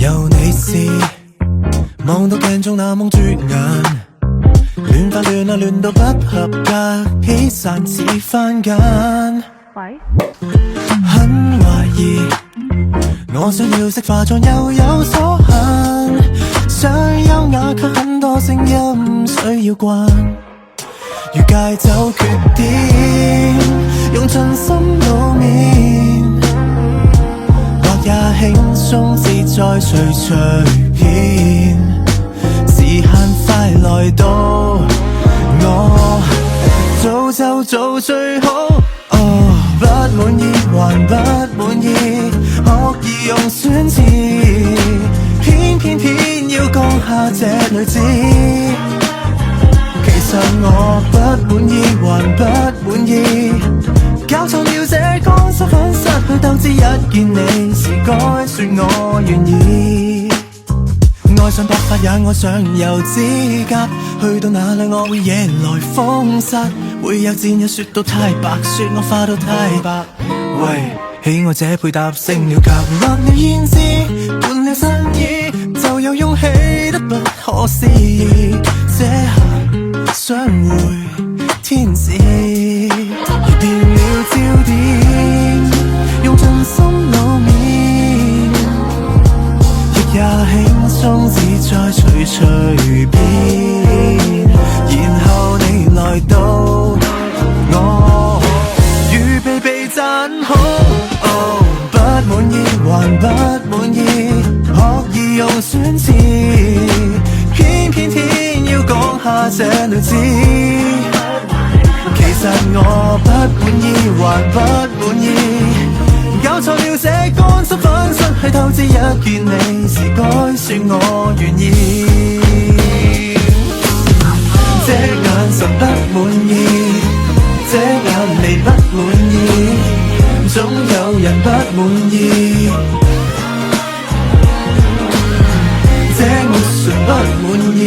有你是望到鏡中那蒙住眼，亂發亂啊亂到不合格，起散似番梘。喂，很懷疑，我想要識化妝又有所限，想優雅卻很多聲音需要慣。如戒酒缺點，用盡心裏面，或也輕鬆自在隨隨便。時限快來到，我早就做最好。哦，不滿意還不滿意，惡意用選詞，偏要降下這女子。其實我不滿意還不滿意，搞錯了這個身份，失去鬥志，一見你時該說我願意。愛上白髮也愛上油指甲，去到哪裏我會惹來風沙，會有戰友說到太白，說我化到太白。喂，喜愛這配搭成了夾，畫了胭脂換了新衣，就有勇氣得不可思議，這下相會天使，而變了焦點，用盡心裏面，亦也輕鬆自在隨隨便。然後你來到，我預備被讚好。哦，不滿意還不滿意，惡意用選詞，偏要講下這女子。其實我不滿意還不滿意，搞錯了這個身份，失去鬥志，一見你時該說我願意。這眼神不滿意，這眼眉不滿意，總有人不滿意。這抹唇不滿意。